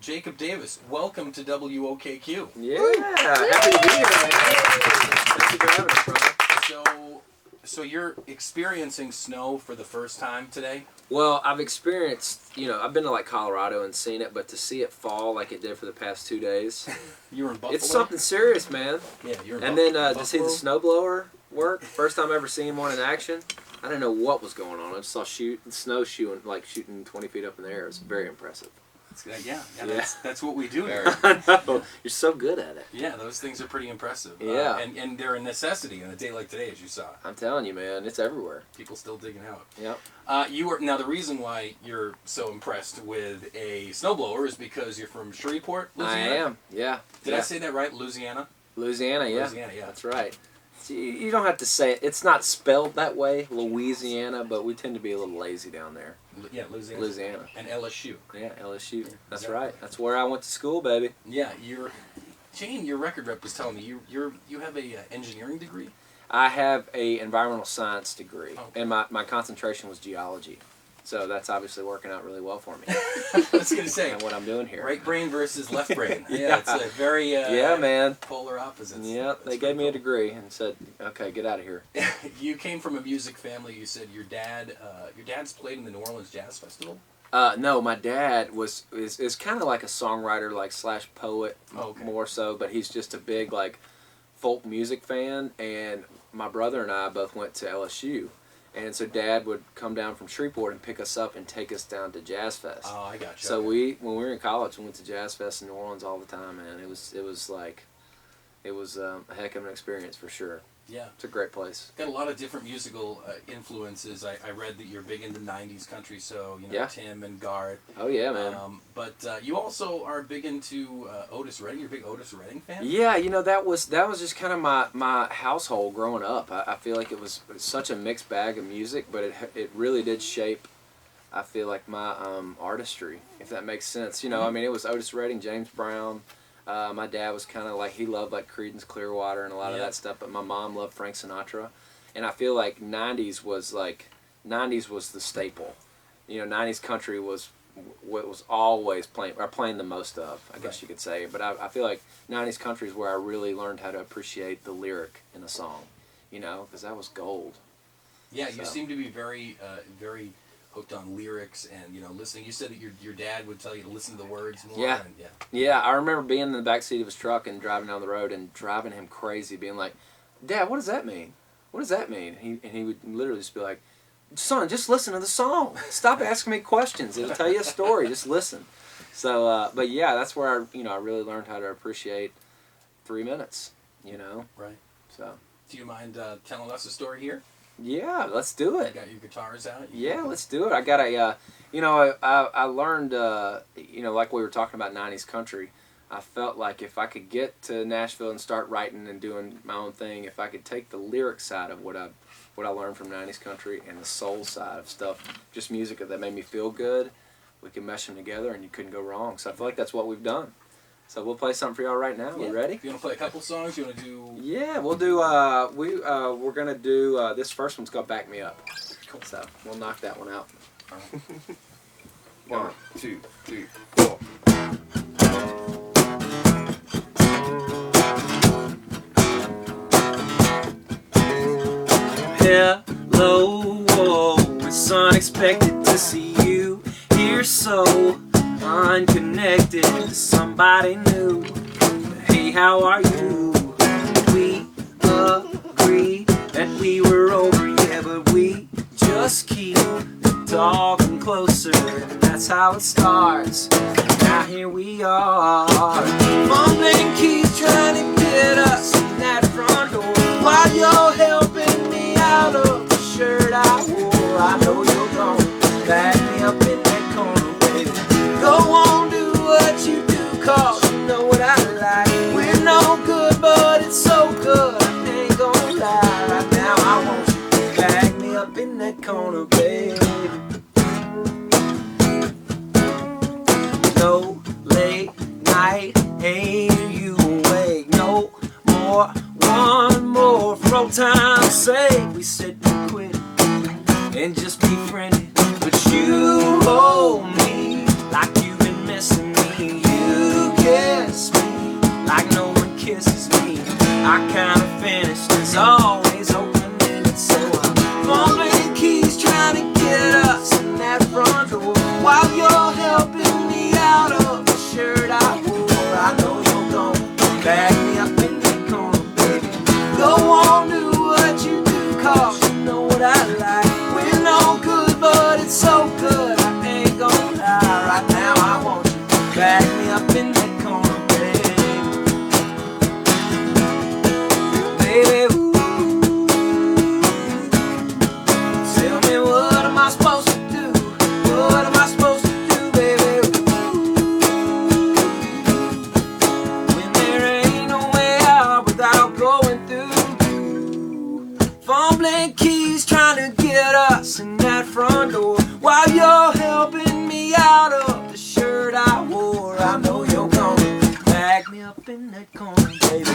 Jacob Davis, welcome to WOKQ. Yeah, happy to be here, man. Thank you for having us, Brian. So you're experiencing snow for the first time today? Well, I've experienced, I've been to like Colorado and seen it, but to see it fall like it did for the past 2 days, You were in Buffalo? it's something serious, man. Yeah, you're in And Buffalo. then to see the snowblower work, first time I ever seen one in action, I didn't know what was going on. I just saw snow shooting 20 feet up in the air. It was very impressive. Yeah. Yeah. That's what we do here. I know. You're so good at it. Yeah, those things are pretty impressive. Yeah. And they're a necessity on a day like today, as you saw. I'm telling you, man, it's everywhere. People still digging out. Yep. Now the reason why you're so impressed with a snowblower is because you're from Shreveport, Louisiana. I am. Yeah. Did I say that right? Louisiana. Louisiana, yeah. Louisiana, yeah. That's right. See, you don't have to say it. It's not spelled that way, Louisiana, but we tend to be a little lazy down there. Yeah, Louisiana. Louisiana. And LSU. Yeah, LSU. That's Yeah. right. That's where I went to school, baby. Yeah, Jane, your record rep was telling me you have a engineering degree. I have a environmental science degree, Okay. and my concentration was geology. So that's obviously working out really well for me. I was gonna say and what I'm doing here. right brain versus left brain. Yeah. It's a very Yeah, man. polar opposites. Yeah, they gave me a degree and said, "Okay, get out of here." You came from a music family. You said your dad's played in the New Orleans Jazz Festival. No, my dad is kind of like a songwriter, like slash poet, Okay. more so, but he's just a big like folk music fan. And my brother and I both went to LSU, and so Dad would come down from Shreveport and pick us up and take us down to Jazz Fest. Oh, I got you. So okay. when we were in college, we went to Jazz Fest in New Orleans all the time, man. It was a heck of an experience for sure. Yeah. It's a great place. Got a lot of different musical influences. I read that you're big into '90s country, so Yeah. Tim and Garth. Oh yeah, man. But you also are big into Otis Redding. You're a big Otis Redding fan. Yeah, that was just kind of my household growing up. I feel like it was such a mixed bag of music, but it really did shape, I feel like, my artistry, if that makes sense. I mean, it was Otis Redding, James Brown. My dad was kind of like, he loved like Creedence Clearwater and a lot of that stuff, but my mom loved Frank Sinatra. And I feel like 90s was the staple. 90s country was what was always playing the most of, I guess you could say. But I feel like 90s country is where I really learned how to appreciate the lyric in a song, because that was gold. Yeah, you So. seem to be very, very hooked on lyrics and listening. You said that your dad would tell you to listen to the words more. Yeah. And, yeah. Yeah, I remember being in the backseat of his truck and driving down the road and driving him crazy, being like, "Dad, what does that mean? What does that mean?" He would literally just be like, "Son, just listen to the song. Stop asking me questions. It'll tell you a story. Just listen." So, but yeah, that's where I really learned how to appreciate 3 minutes. Right. So. Do you mind telling us a story here? Yeah, let's do You it. got your guitars out? Yeah, let's do it. I got I learned, like we were talking about 90s country, I felt like if I could get to Nashville and start writing and doing my own thing, if I could take the lyric side of what I learned from 90s country and the soul side of stuff, just music that made me feel good, we could mesh them together and you couldn't go wrong. So I feel like that's what we've done. So we'll play something for y'all right now. Yeah. We ready? You want to play a couple songs? You want to do... Yeah, we'll do, we're going to do, this first one's called Back Me Up. Cool. So we'll knock that one out. All right. 1, 2, 3, 4. Hello, it's unexpected to see you here so unconnected to somebody new. Hey, how are you? We agreed that we were over, yeah, but we just keep talking closer, and that's how it starts. Now here we are, fumbling keys trying to get us in that front door, while you're helping me out of the shirt I wore. I know you're gonna back me up in that corner, baby. Go on, do what you do, cause you know what I like. We're no good, but it's so good, I ain't gonna lie. Right now I want you to back me up in that corner, baby. No late night I kinda finished, as always opening it. So I'm fumbling keys trying to get us in that front door, while you're helping me out of the shirt I wore. I know you're gonna back me up in that corner, baby. Go on, do what you do, 'cause you know what I like. We're no good, but it's so good, I ain't gonna lie. Right now I want you to back me up in that corner, baby. Baby, ooh. Tell me, what am I supposed to do? What am I supposed to do, baby? When there ain't no way out without going through. Fumbling keys trying to get us in that front door, while you're helping me out of the shirt I wore. I know you're gonna back me up in that corner, baby.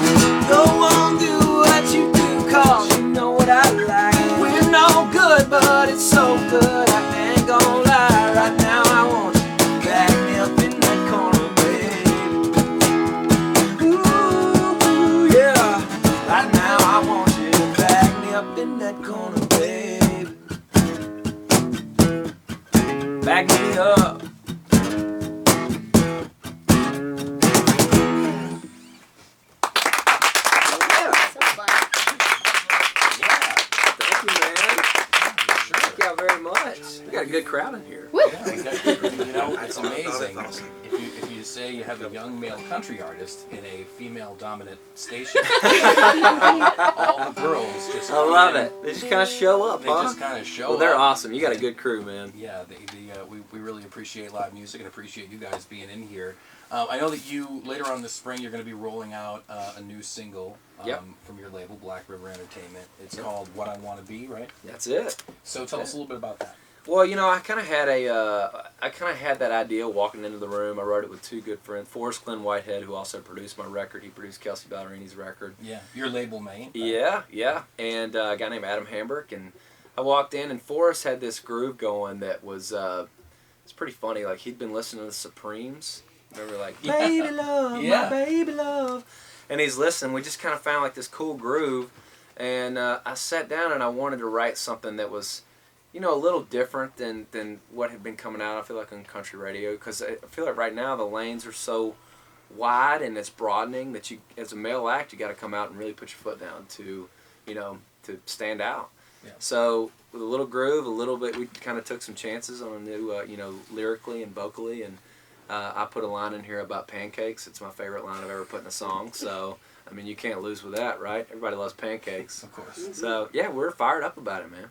Go on, do what you do, 'cause you know what I like. We're no good, but it's so good, I ain't gonna lie. Right now I want you to back me up in that corner, baby. Ooh, yeah. Right now I want you to back me up in that corner, baby. Back me up. So fun. Thank you, man. Thank y'all very much. We got a good crowd in here. Woo! Yeah, exactly. You know, it's amazing. If you say you have a young male country artist in a female-dominant station, all the girls just I love it. They just kind of show up, They huh? just kind of show Well, they're up. awesome. You got a good crew, man. Yeah, we really appreciate live music and appreciate you guys being in here. I know that you, later on this spring, you're going to be rolling out a new single Yep. from your label, Black River Entertainment. It's called What I Want to Be, right? That's it. So tell us a little bit about that. Well, you know, I kind of had that idea walking into the room. I wrote it with two good friends, Forrest Glenn Whitehead, who also produced my record. He produced Kelsey Ballerini's record. Yeah, your label mate. Yeah, and a guy named Adam Hamburg. And I walked in, and Forrest had this groove going that was it's pretty funny. Like, he'd been listening to the Supremes. Remember, like, baby love, Yeah. my baby love. And he's listening. We just kind of found like this cool groove. And I sat down and I wanted to write something that was, you know, a little different than what had been coming out, I feel like, on country radio. Because I feel like right now the lanes are so wide and it's broadening that you, as a male act, you got to come out and really put your foot down to, you know, to stand out. Yeah. So with a little groove, a little bit, we kind of took some chances on a new, you know, lyrically and vocally. And I put a line in here about pancakes. It's my favorite line I've ever put in a song. So, I mean, you can't lose with that, right? Everybody loves pancakes. Of course. So, yeah, we're fired up about it, man.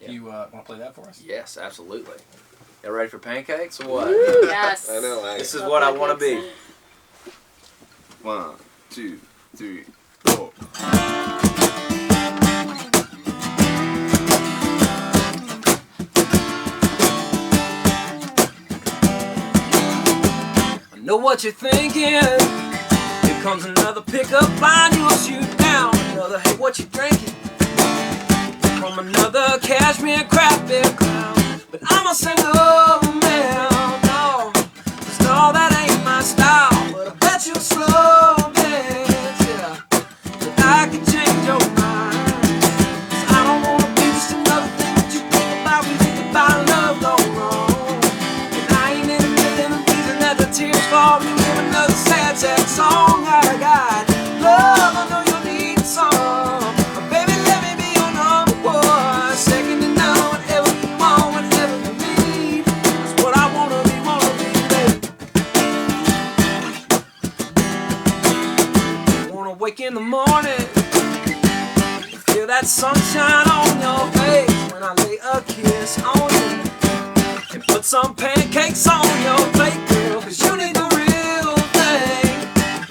Yeah. You want to play that for us? Yes, absolutely. Y'all ready for pancakes or what? Woo, yes. I know. This is what I want to be. 1, 2, 3, 4. I know what you're thinking. Here comes another pickup line you'll shoot down. Another, hey, what you drinking? From another cashmere crap beer clown. But I'm a single man, no. 'Cause no, that ain't my style. But I bet you'll slow dance, yeah. That I can change your mind. 'Cause I don't wanna be just another thing that you think about when you think about love gone wrong. And I ain't in the middle of reason that the tears fall. You give another sad, sad song I got. Love, I know you'll need some. But baby, let me be your number one. Second to none, whatever you want, whatever you need. That's what I wanna be, baby. Wanna wake in the morning, feel that sunshine on your face when I lay a kiss on you. And put some pancakes on your plate, girl, 'cause you need the real thing.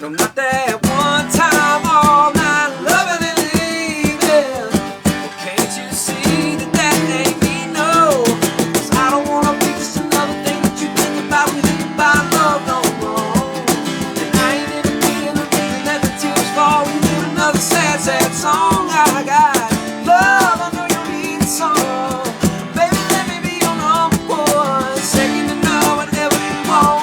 No, not that one time all night loving and leaving. Can't you see that that ain't me? No, 'cause I don't wanna be just another thing that you think about when you think about love no more. And I ain't in the reason that the tears fall. You need another sad, sad song I got. Love, I know you need some. Baby, let me be your number one. Second to none, whatever you want.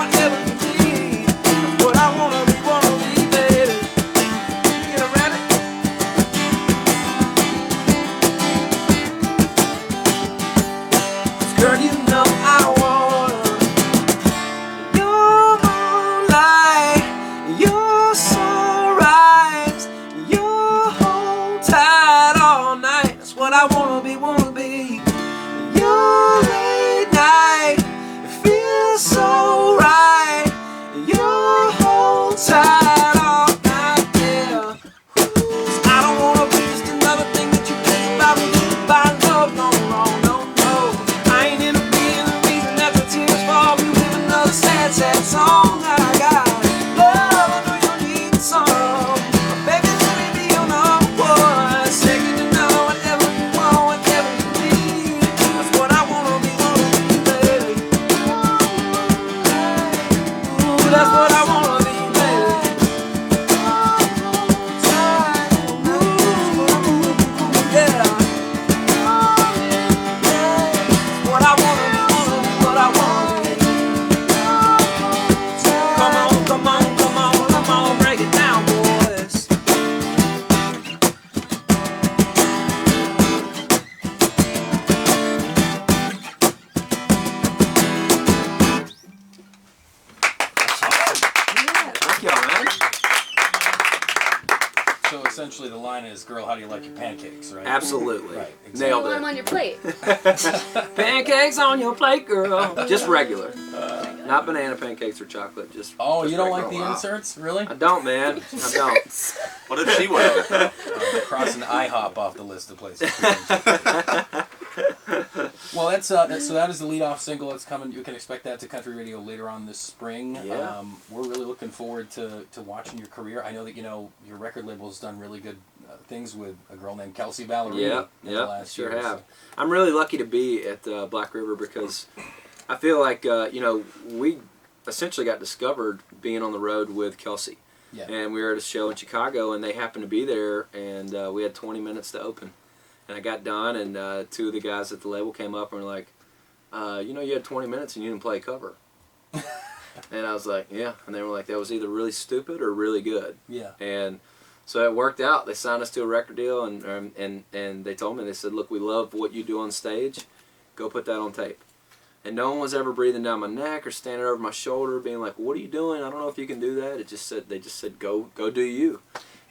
So essentially the line is, girl, how do you like your pancakes, right? Absolutely. Right, You Nailed want them it. on your plate. Pancakes on your plate, girl. Just regular. Not banana pancakes or chocolate. Just. Oh, just you don't regular. like the inserts, really? I don't, man. I don't. What if she went? Crossing IHOP off the list of places. Well, so that is the lead-off single that's coming. You can expect that to country radio later on this spring. Yeah. We're really looking forward to watching your career. I know that your record label's done really good things with a girl named Kelsey Ballerini. Yeah, in the last sure year, have. so. I'm really lucky to be at Black River because I feel like we essentially got discovered being on the road with Kelsey. Yeah. And we were at a show in Chicago, and they happened to be there, and we had 20 minutes to open. And I got done, and two of the guys at the label came up and were like, you had 20 minutes and you didn't play a cover. And I was like, yeah. And they were like, that was either really stupid or really good. Yeah. And so it worked out. They signed us to a record deal, and they told me, they said, look, we love what you do on stage. Go put that on tape. And no one was ever breathing down my neck or standing over my shoulder being like, what are you doing? I don't know if you can do that. They just said, go do you.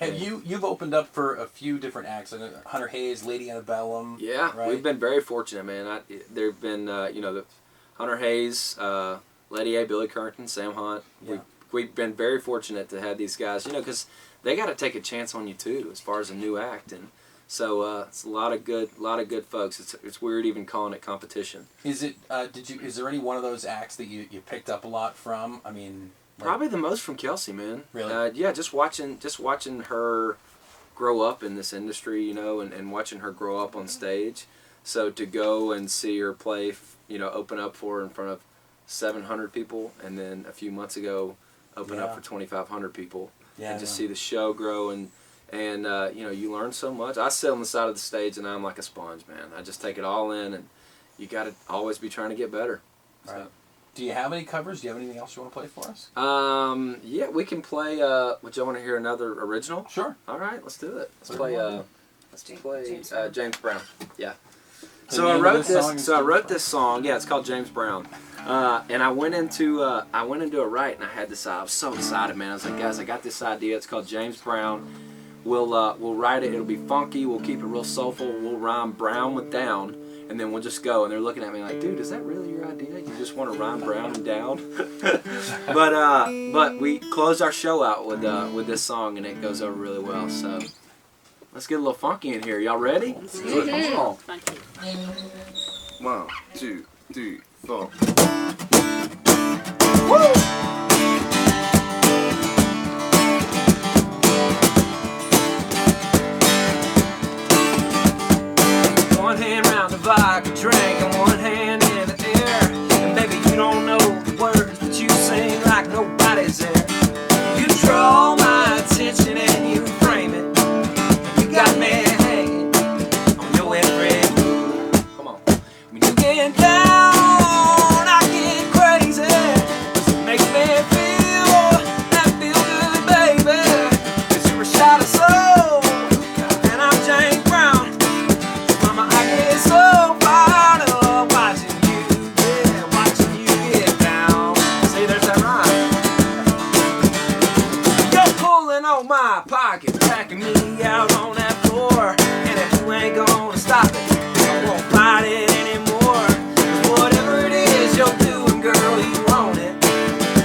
You've opened up for a few different acts, like Hunter Hayes, Lady Antebellum. Yeah, right? we've been very fortunate, man. There've been, the Hunter Hayes, Letty A, Billy Currington, Sam Hunt. Yeah. We've been very fortunate to have these guys, because they got to take a chance on you too, as far as a new act, and so it's a lot of good folks. It's weird even calling it competition. Is it? Is there any one of those acts that you picked up a lot from? I mean, Probably the most from Kelsey, man. Really? Yeah, just watching her grow up in this industry, and watching her grow up on stage. So to go and see her play, open up for her in front of 700 people, and then a few months ago open up for 2,500 people, and just see the show grow, and you learn so much. I sit on the side of the stage and I'm like a sponge, man. I just take it all in, and you got to always be trying to get better. Right. So. Do you have any covers? Do you have anything else you want to play for us? Yeah, we can play. Would you want to hear another original? Sure. All right, let's do it. Let's play. James Brown. Yeah. The So I name of wrote this this. song is So I James wrote Brown. this song. Yeah, it's called James Brown. And I went into a write, and I had this. I was so excited, man. I was like, guys, I got this idea. It's called James Brown. We'll write it. It'll be funky. We'll keep it real soulful. We'll rhyme Brown with down, and then we'll just go. And they're looking at me like, dude, is that really your idea? You just want to rhyme Brown and down? But we closed our show out with this song, and it goes over really well. So let's get a little funky in here. Y'all ready? Let's do it. Come on. Funky. 1, 2, 3, 4. One hand round the vodka drink and one hand in the air. And baby, you don't know the words, but you sing like nobody's there. You draw my attention and you frame it. And you got me hanging on your every move. Come on. When you get down, I get crazy. It makes me feel that feel good, baby. 'Cause you're a shot of soul, and I'm James Brown. Mama, I get so fired up watching you get down. See, there's that rhyme. You're pulling on my pocket, packing me out on that floor. And if you ain't gonna stop it, I won't fight it anymore. 'Cause whatever it is you're doing, girl, you want it.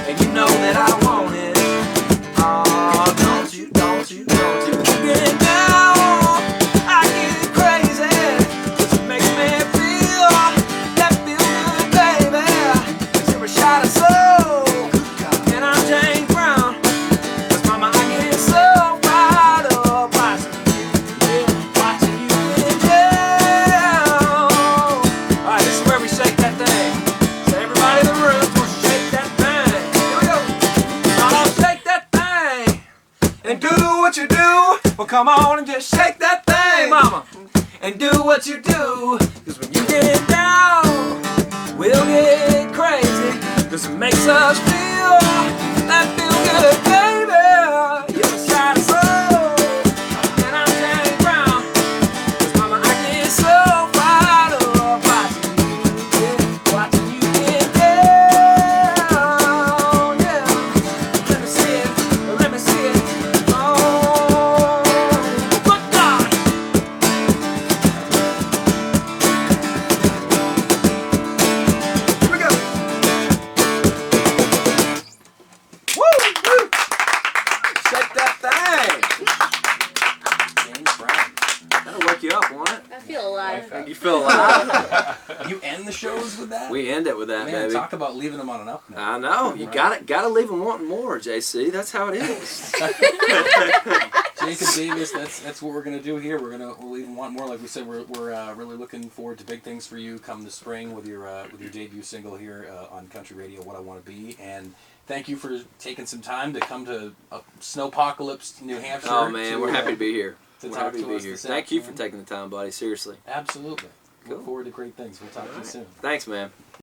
And you know that I want it. Oh, don't you get down. I get crazy. It makes me feel that feel good, baby. 'Cause you're a shot of soul, and I'm James Brown. 'Cause mama, I get so fired up watching you get down. All right, this is where we shake that thing. So everybody in the room, gonna shake that thing. Here we go. Oh, shake that thing. And do what you do. Well, come on and just shake that thing, mama. And do what you do. 'Cause when you get down, we'll get crazy. 'Cause it makes us feel that feel good, baby. You're a shot of soul, and I'm James Brown. 'Cause mama, I get so fired up watching you get down. Yeah. Let me see it. Oh, trifecta. You feel alive. You end the shows with that? We end it with that, Man, baby. talk about leaving them on an up note. I know. You Right. gotta leave them wanting more, JC. That's how it is. Jacob Davis, that's what we're gonna do here. We'll even want more. Like we said, we're really looking forward to big things for you come the spring with your debut single here on Country Radio, What I Want to Be. And thank you for taking some time to come to Snowpocalypse, New Hampshire. Oh man, we're happy to be here. to We're talk happy to to be us here. this Thank you for afternoon. taking the time, buddy. Seriously. Absolutely. Cool. Look forward to great things. We'll talk to you soon. Thanks, man.